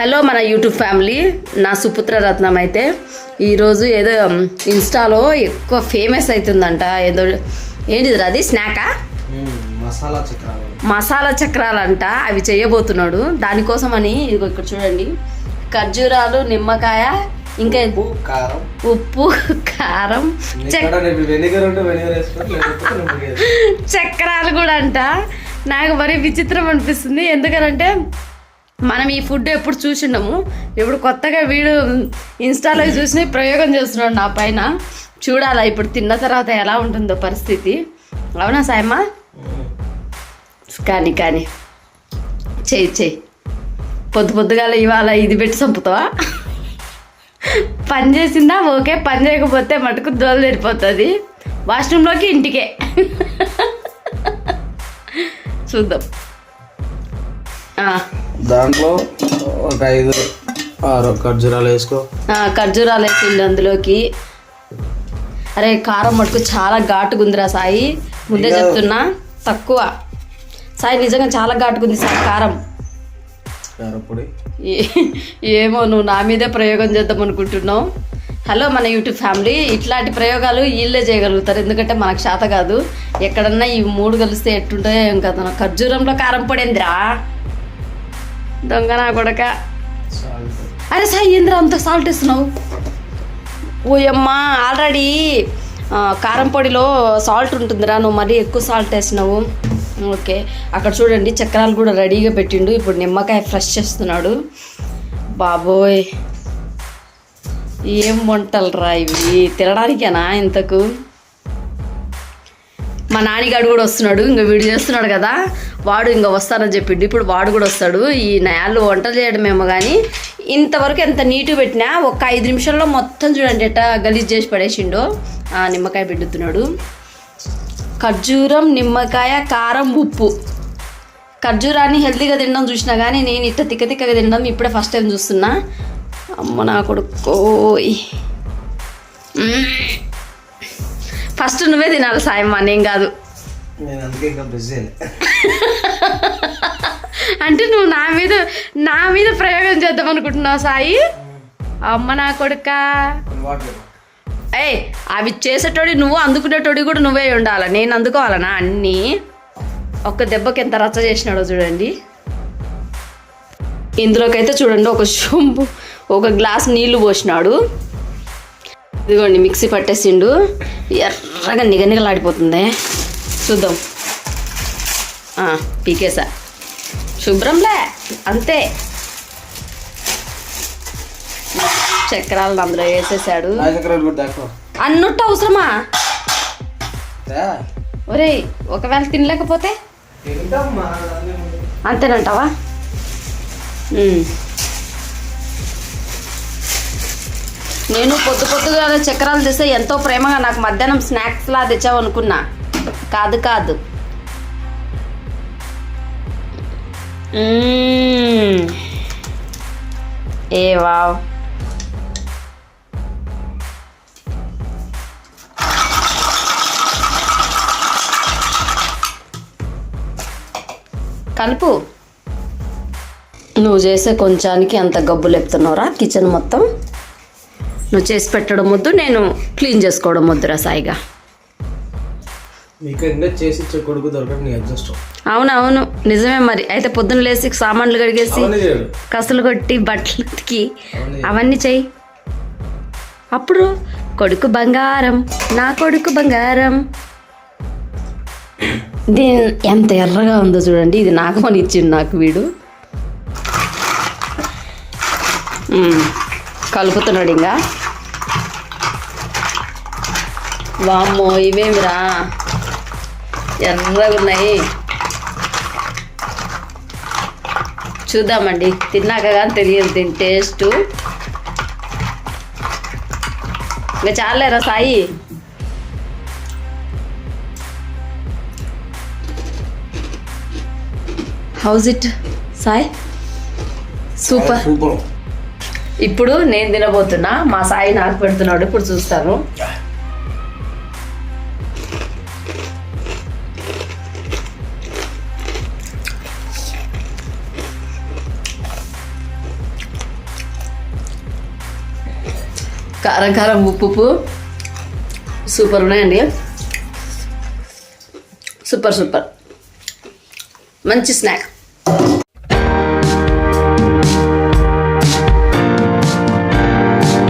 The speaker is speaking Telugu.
హలో మన యూట్యూబ్ ఫ్యామిలీ, నా సుపుత్ర రత్నం అయితే ఈరోజు ఏదో ఇన్స్టాలో ఎక్కువ ఫేమస్ అవుతుందంట. ఏదో ఏంటిది అది స్నాకా, మసాలా చక్రాలంట. అవి చేయబోతున్నాడు. దానికోసం అని ఇదిగో ఇక్కడ చూడండి, ఖర్జూరాలు, నిమ్మకాయ, ఇంకా ఉప్పు, కారం, చక్రాలు కూడా అంట. నాకు మరీ విచిత్రం అనిపిస్తుంది. ఎందుకనంటే మనం ఈ ఫుడ్ ఎప్పుడు చూసిండము, ఇప్పుడు కొత్తగా వీడు ఇన్స్టాలో చూసి ప్రయోగం చేస్తున్నాడు నా పైన. చూడాలా ఇప్పుడు తిన్న తర్వాత ఎలా ఉంటుందో పరిస్థితి. అవునా సాయమ్మ? కానీ కానీ చెయ్యి పొద్దుగాల ఇవాళ ఇది పెట్టి చంపుతావా? పని చేసిందా ఓకే, పని చేయకపోతే మటుకు దోలు తెరిపోతుంది. వాష్రూమ్లోకి ఇంటికే చూద్దాం. దాంట్లో ఒక 5-6 ఖర్జూరాలు వేసుకో. ఖర్జూరాలు వేసిండి అందులోకి. అరే కారం మటుకు చాలా ఘాటుగుందిరా సాయి, ముందే చెప్తున్నా. తక్కువ సాయి, నిజంగా చాలా ఘాటుగుంది సాయి కారం. కారపొడి ఏమో, నువ్వు నా మీదే ప్రయోగం చేద్దాం అనుకుంటున్నావు. హలో మన యూట్యూబ్ ఫ్యామిలీ, ఇట్లాంటి ప్రయోగాలు వీళ్ళే చేయగలుగుతారు. ఎందుకంటే మనకు శాత కాదు. ఎక్కడన్నా ఈ 3 కలిస్తే ఎట్టుంటాయో ఏం కదా. ఖర్జూరంలో కారం పొడి ఏందిరా దొంగ నా కొడక. అరే సాయి, ఏంద్రా అంత సాల్ట్ వేస్తున్నావు? ఓయమ్మా, ఆల్రెడీ కారం పొడిలో సాల్ట్ ఉంటుందిరా, నువ్వు మరీ ఎక్కువ సాల్ట్ వేసినావు. ఓకే, అక్కడ చూడండి చక్రాలు కూడా రెడీగా పెట్టిండు. ఇప్పుడు నిమ్మకాయ ఫ్రెష్ చేస్తున్నాడు. బాబోయ్, ఏం వంటలు రా ఇవి, తినడానికేనా ఇంతకు? మా నాన్నగాడు కూడా వస్తున్నాడు. ఇంకా వీడు చేస్తున్నాడు కదా, వాడు ఇంకా వస్తానని చెప్పిండు. ఇప్పుడు వాడు కూడా వస్తాడు. ఈ నాళ్ళు వంటలు చేయడమేమో కానీ ఇంతవరకు ఎంత నీట్గా పెట్టినా ఒక 5 నిమిషాల్లో మొత్తం చూడండి ఎట్టా గలీజ్ చేసి పడేసిండో. నిమ్మకాయ పిండుతున్నాడు. ఖర్జూరం, నిమ్మకాయ, కారం, ఉప్పు. ఖర్జూరాన్ని హెల్తీగా తినడం చూసినా కానీ నేను ఇట్ట తిక్కగా తినడం ఇప్పుడే ఫస్ట్ టైం చూస్తున్నా. అమ్మ నా కొడుకోయ్, ఫస్ట్ నువ్వే తినాలి సాయమ్మ, నేను కాదు. అంటే నువ్వు నా మీద ప్రయోగం చేద్దాం అనుకుంటున్నావు సాయి? అమ్మ నా కొడుక. అవి చేసేటోడి నువ్వు, అందుకునేటోడి కూడా నువ్వే ఉండాలి. నేను అందుకోవాలనా అన్నీ? ఒక్క దెబ్బకి ఎంత రచ్చ చేసినాడో చూడండి. ఇందులోకైతే చూడండి ఒక గ్లాస్ నీళ్లు పోసినాడు. ఇదిగోండి మిక్సీ పట్టేసిండు. ఎర్రగా నిగనిగలాడిపోతుంది. చూద్దాం. పీకేసా శుభ్రంలే అంతే. చక్రాలను అందులో వేసేసాడు. అన్నట్టు అవసరమా? ఒరే, ఒకవేళ తినలేకపోతే అంతేనంటావా? నేను పొద్దుగా చక్రాలు తెస్తే ఎంతో ప్రేమగా నాకు మధ్యాహ్నం స్నాక్స్లా తెచ్చావు అనుకున్నా. కాదు. ఏ వావ్, కలుపు. నువ్వు చేసే కొంచానికి అంత గబ్బు లేపుతున్నావురా కిచెన్ మొత్తం. నువ్వు చేసి పెట్టడం వద్దు, నేను క్లీన్ చేసుకోవడం వద్దురా సాయిగా. అవునవును, నిజమే. మరి అయితే పొద్దున్న లేసి సామాన్లు కడిగేసి కసులు కొట్టి బట్టలు ఉతికి అవన్నీ చెయ్యి. అప్పుడు కొడుకు బంగారం, నా కొడుకు బంగారం. దీని ఎంత ఎర్రగా ఉందో చూడండి. ఇది నాకు అని ఇచ్చిండు నాకు వీడు. కలుపుతున్నాడు ఇంకా. వామ్మో, ఇవేమిరా ఎర్రగా ఉన్నాయి. చూద్దామండి, తిన్నాక కానీ తెలియదు దీని టేస్ట్. ఇంకా చాలేరా Sai. How's it Sai? Super. ఇప్పుడు నేను తినబోతున్నా, మా సాయి నాకు పెడుతున్నాడు. ఇప్పుడు చూస్తాను. కారం కారం ఉప్పు ఉప్పు సూపర్ ఉన్నాయండి. సూపర్ సూపర్ మంచి స్నాక్.